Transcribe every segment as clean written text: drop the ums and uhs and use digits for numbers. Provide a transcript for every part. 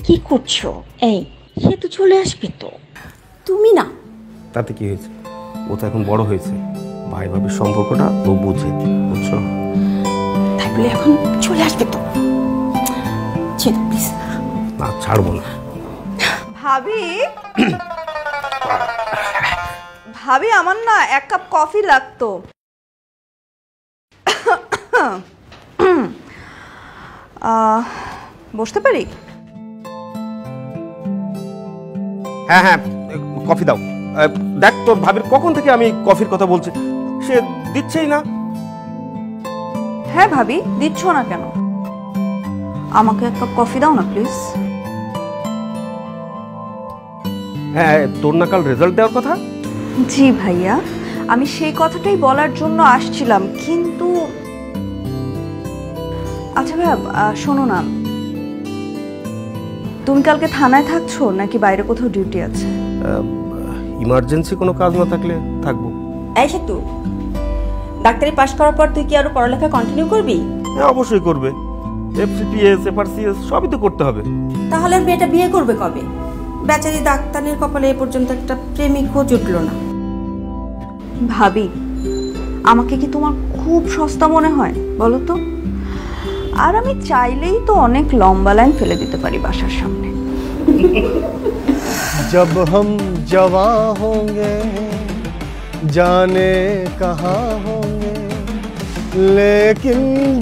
কি করছো? এই সে তো চলে আসবে তো। তুমি না। তাতে কি হয়েছে? ও তো এখন বড় হয়েছে, ভাই ভাবির সম্পর্কটা ও বুঝে, বুঝছো? তাই বলে এখন চলে আসবে তো? প্লিজ না, ছাড়বো না। ভাবি ভাবি আমার না 1 কাপ কফি লাগতো। বসতে পারি? হ্যাঁ হ্যাঁ, কফি দাও। দেখ তোর ভাবির কখন থেকে আমি কফির কথা বলছি, সে দিচ্ছেই না। হ্যাঁ ভাবি, দিচ্ছ না কেন? আমাকে 1 কাপ কফি দাও না প্লিজ। হ্যাঁ, তোর না কাল রেজাল্ট দেওয়ার কথা? জি ভাইয়া, আমি সেই কথাটাই বলার জন্য আসছিলাম, কিন্তু আচ্ছা ভাইয়া শোনো না, তুমি কালকে থানায় থাকছো নাকি বাইরে কোথাও ডিউটি আছে? ইমার্জেন্সি কোনো কাজ না থাকলে থাকবো। এই সেতু, ডাক্তারি পাশ করার পর তুই কি আরো পড়ালেখা কন্টিনিউ করবি? হ্যাঁ অবশ্যই করবে, এফসিপিএস এফআরসিএস সবই তো করতে হবে। তাহলে মেয়েটা বিয়ে করবে কবে? বেচারি ডাক্তারের কপালে এ পর্যন্ত একটা প্রেমিকও জুটলো না। ভাবি, আমাকে কি তোমার খুব সস্তা মনে হয় বলো তো? আর আমি চাইলেই তো অনেক লম্বা লাইন ফেলে দিতে পারি বাসার সামনে। जब हम जवां होंगे जाने कहाँ होंगे लेकिन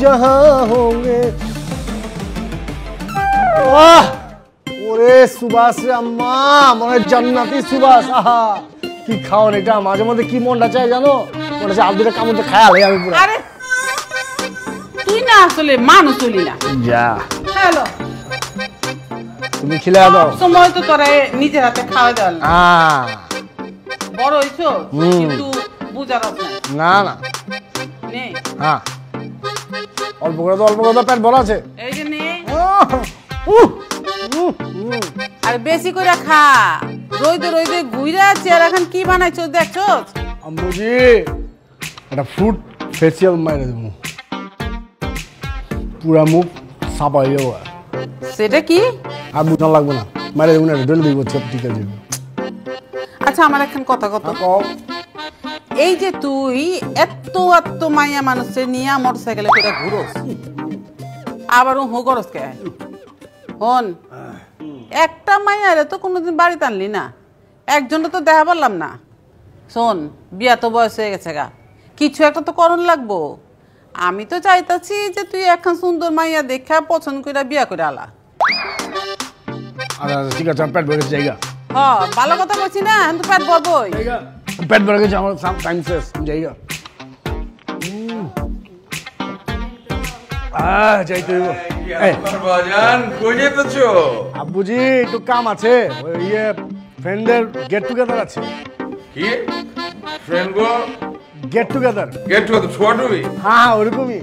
जहाँ होंगे। वाह ওরে সুবাস রে আম্মা, মনে জান্নাতি সুবাস। আহা কি খাওন এটা, মাঝে মধ্যে কি মনটা চাই জানো, মনে হচ্ছে আব্দুরে কামড়তে খায়াল আমি পুরো। আরে তুই না আসলে মানুষ হলি না। যা হ্যালো, তুমি খিলা দাও, সময় তো তোরা নিজের হাতে খাওয়া দাও না। বড় হইছো কিন্তু বুঝার আছে না না নে। হ্যাঁ অল্প করে দাও, অল্প করে দাও, পেট ভরা আছে। এই যে নে, আর বেশি করে খা। রইদে রইদে ঘুইরা চেয়ার এখন কি বানাইছো দেখছো? আম্মুজি একটা ফ্রুট ফেসিয়াল মাইরে দেবো, পুরা মুখ সাফা হয়ে যাবো। সেটা কি? আর বুঝা লাগবে না, মাইরে দেবো না, ডলে দিব সব ঠিক আছে। আচ্ছা আমার এখন কথা এই যে তুই এত এত মাইয়া মানুষের নিয়ে মোটরসাইকেলে করে ঘুরোস, আবার হো করস কে? হন, একটা মাইয়ারে তো কোনোদিন বাড়িতে আনলি না, একজনটা তো দেখা পারলাম না। শোন, বিয়া তো বয়স হয়ে গেছে গা, কিছু একটা তো করণ লাগবো। আমি তো চাইতাছি যে তুই এখন সুন্দর মাইয়া দেখা পছন্দ করে বিয়া করে আলা। আচ্ছা ঠিক আছে, পেট ভরে গেছে জায়গা। হ্যাঁ ভালো কথা বলছি না, তো পেট ভরবই। পেট ভরে গেছে আমার, টাইম শেষ জায়গা। যাইতে হইব। আব্বুজি একটু কাম আছে, ওই ইয়ে ফ্রেন্ডের গেট টুগেদার আছে। কি ফ্রেন্ড গো? Get together? গেট টুগেদার ছোট হই? হ্যাঁ ওরকমই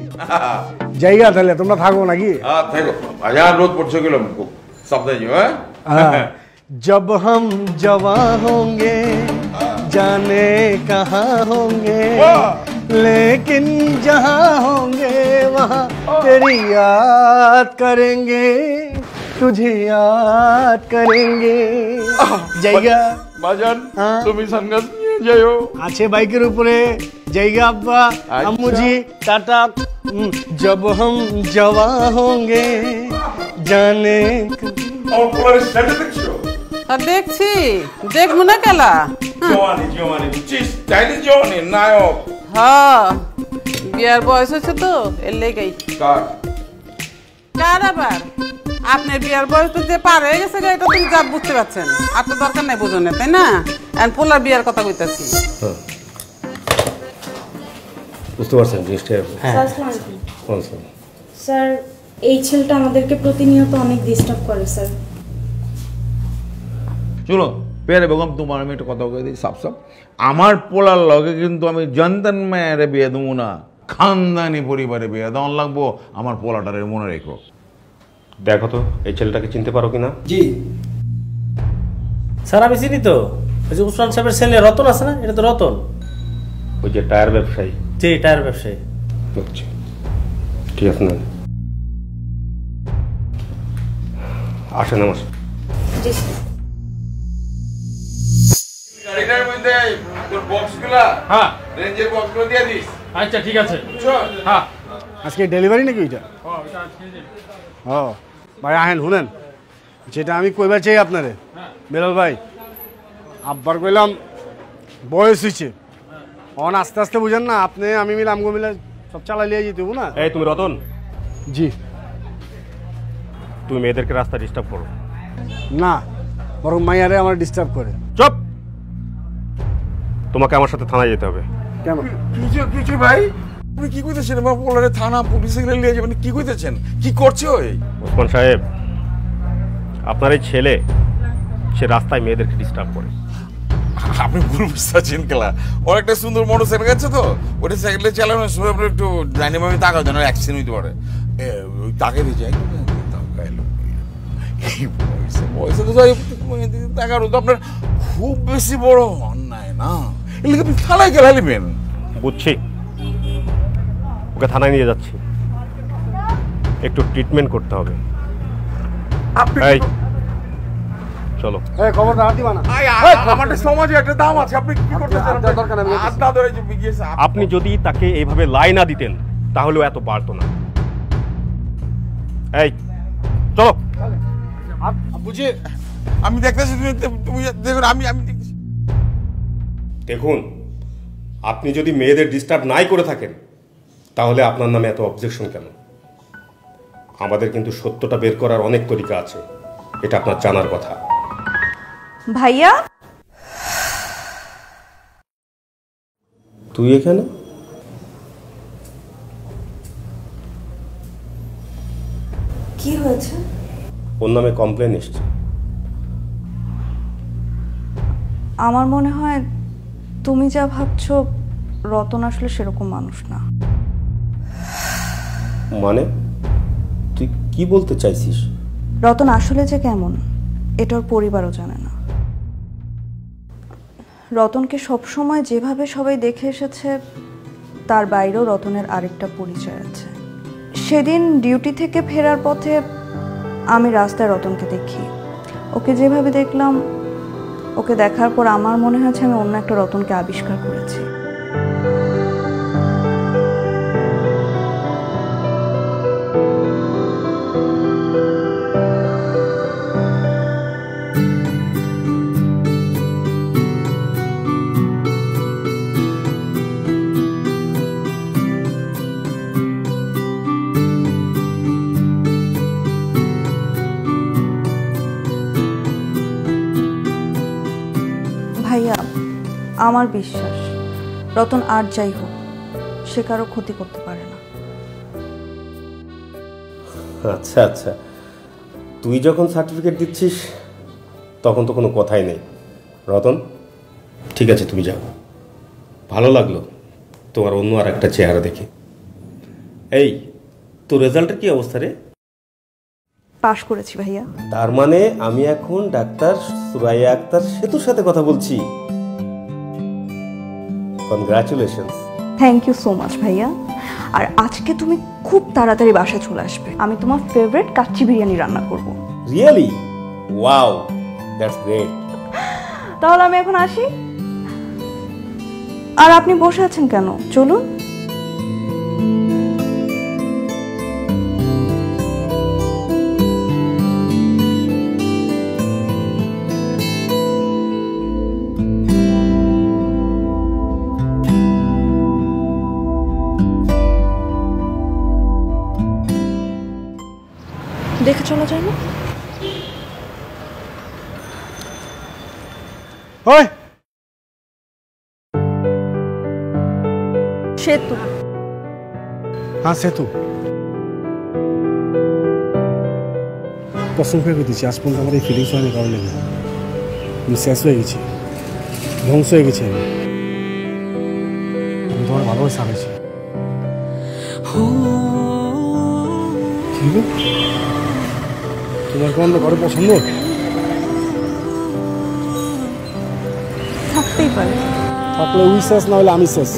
জায়গা। তাহলে তোমরা থাকো নাকি? হ্যাঁ থাকো। বাজার রোদ পড়ছে গেলাম খুব সাবধানে যাও। হ্যাঁ जब हम जवां होंगे जाने कहाँ होंगे लेकिन जहाँ होंगे वहाँ तेरी याद करेंगे, तुझे याद करेंगे। জায়গা বাজান তুমি সঙ্গত নিয়ে যাও। আছে বাইকের উপরে জায়গা। আব্বা আম্মুজি টাটা। जब हम जवां होंगे जाने আমার পোলারে স্ট্যান্ডে দেখছো? দেখছি, দেখবো না কেলা? জওয়ানি জওয়ানি বুঝছিস, স্টাইলিশ জওয়ানি নায়ক। হ্যাঁ বিয়ার বয়স হচ্ছে তো এর লেগেই। কার আবার? আপনার বিয়ার বয়স তো যে পার হয়ে গেছে, এটা তুমি যা বুঝতে পারছেন। আর তো দরকার নাই বোঝনে, তাই না? আর পোলার বিয়ার কথা কইতাছি। বুঝতে পারছেন জিনিসটা? স্যার এই ছেলেটা আমাদেরকে প্রতিনিয়ত অনেক ডিস্টার্ব করে স্যার। চলো পেয়ারে বেগম, তোমার আমি একটা কথা বলে দিই সাপ সাপ, আমার পোলার লগে কিন্তু আমি জনতন মেয়েরে বিয়ে দেবো না, খানদানি পরিবারে বিয়ে দেওয়ান লাগবো। আমার পোলাটারে মনে রেখো। দেখো তো এই ছেলেটাকে চিনতে পারো কিনা? জি স্যার আমি চিনি তো, ওই যে উসমান সাহেবের ছেলে রতন আছে না, এটা তো রতন, ওই যে টায়ার ব্যবসায়ী। জি টায়ার ব্যবসায়ী। ঠিক আছে না, আসেন আমার জি স্যার। গাড়িটার মধ্যে তোর বক্সগুলা, হ্যাঁ রেঞ্জের বক্সগুলো দিয়ে দিস। আচ্ছা ঠিক আছে। চল। হ্যাঁ আজকে ডেলিভারি নাকি ওইটা? ও ভাই আহেন শুনেন, যেটা আমি কইবার চাই আপনারে বেলাল ভাই, আব্বার কইলাম বয়স হয়েছে, অন আস্তে আস্তে বুঝেন না, আপনি আমি মিলে আমগো মিলে সব চালাই লিয়ে যেতে না। এই তুমি রতন, জি। তুমি মেয়েদেরকে রাস্তা ডিস্টার্ব করো না, বরং মাইয়ারে আমার ডিস্টার্ব করে। চুপ! তোমাকে আমার সাথে থানায় যেতে হবে। কেন? কিছু ভাই আপনি কি কইতেছেন? পোলারে থানা পুলিশে গেলে নিয়ে যাবেন, কি কইতেছেন? কি করছে ওই? ওসমান সাহেব, আপনার এই ছেলে সে রাস্তায় মেয়েদেরকে ডিস্টার্ব করে। আপনি ভুল বুঝতেছেন কেলা, ওর একটা সুন্দর মোটরসাইকেল আছে তো, ওটা সাইকেলে চালানোর সময় আপনি একটু ডাইনে ভাবে তাকাও, যেন অ্যাক্সিডেন্ট হইতে পারে। ওই তাকে দিয়ে যায় পয়সা তো টাকার তো আপনার খুব বেশি বড় অন্যায় না, এগুলো আপনি থানায় গেলে নেবেন। বুঝছি, ওকে থানায় নিয়ে যাচ্ছি, একটু ট্রিটমেন্ট করতে হবে। এই চলো। এই খবর রাখ দিবা না। আমাদের সমাজে একটা দাম আছে, আপনি কি করতে চান? আড্ডা ধরে যে গিয়েছে। আপনি যদি তাকে এইভাবে লাই না দিতেন তাহলেও এত বাড়তো না। এই চলো। বুঝি আমি দেখতেছি, তুমি দেখুন, আমি দেখতেছি। দেখুন, আপনি যদি মেয়েদের ডিস্টার্ব নাই করে থাকেন তাহলে আপনার নামে এত অবজেকশন কেন? আমাদের কিন্তু সত্যটা বের করার অনেক তরিকা আছে, এটা আপনার জানার কথা। ভাইয়া, তুই এখানে? কি হয়েছে? ওর নামে কমপ্লেন এসছে। আমার মনে হয় তুমি যা ভাবছো রতন আসলে সেরকম মানুষ না। মানে তুই কি বলতে চাইছিস? রতন আসলে যে কেমন এটা ওর পরিবারও জানে না। রতনকে সবসময় যেভাবে সবাই দেখে এসেছে তার বাইরেও রতনের আরেকটা পরিচয় আছে। সেদিন ডিউটি থেকে ফেরার পথে আমি রাস্তায় রতনকে দেখি। ওকে যেভাবে দেখলাম, ওকে দেখার পর আমার মনে হয়েছে আমি অন্য একটা রতনকে আবিষ্কার করেছি। ভাইয়া, আমার বিশ্বাস রতন আর যাই হোক সে কারো ক্ষতি করতে পারে না। আচ্ছা আচ্ছা, তুই যখন সার্টিফিকেট দিচ্ছিস তখন তো কোনো কথাই নেই। রতন, ঠিক আছে তুমি যাও। ভালো লাগলো তোমার অন্য আর একটা চেহারা দেখে। এই তোর রেজাল্টের কি অবস্থা রে? পাশ করেছি ভাইয়া। তার মানে আমি এখন ডাক্তার সুরাইয়া আক্তার সেতুর সাথে কথা বলছি। Congratulations. Thank you so much ভাইয়া। আর আজকে তুমি খুব তাড়াতাড়ি বাসায় চলে আসবে, আমি তোমার ফেভারিট কাচ্চি বিরিয়ানি রান্না করব। রিয়েলি? Wow, that's great. তাহলে আমি এখন আসি। আর আপনি বসে আছেন কেন? চলুন। দেখে চলা যায় না? ওই সেতু। হ্যাঁ সেতু, কসম করে দিচ্ছি আজ পর্যন্ত আমার এই ফিলিংস হয়নি কারণ লেগে। আমি শেষ হয়ে গেছি, ধ্বংস হয়ে গেছি। আমি তোমার ভালোবাসা পেয়েছি। তোমার কোন ঘরে পছন্দ? থাকতেই পারে। থাকলে উই শেষ, না হলে আমি শেষ।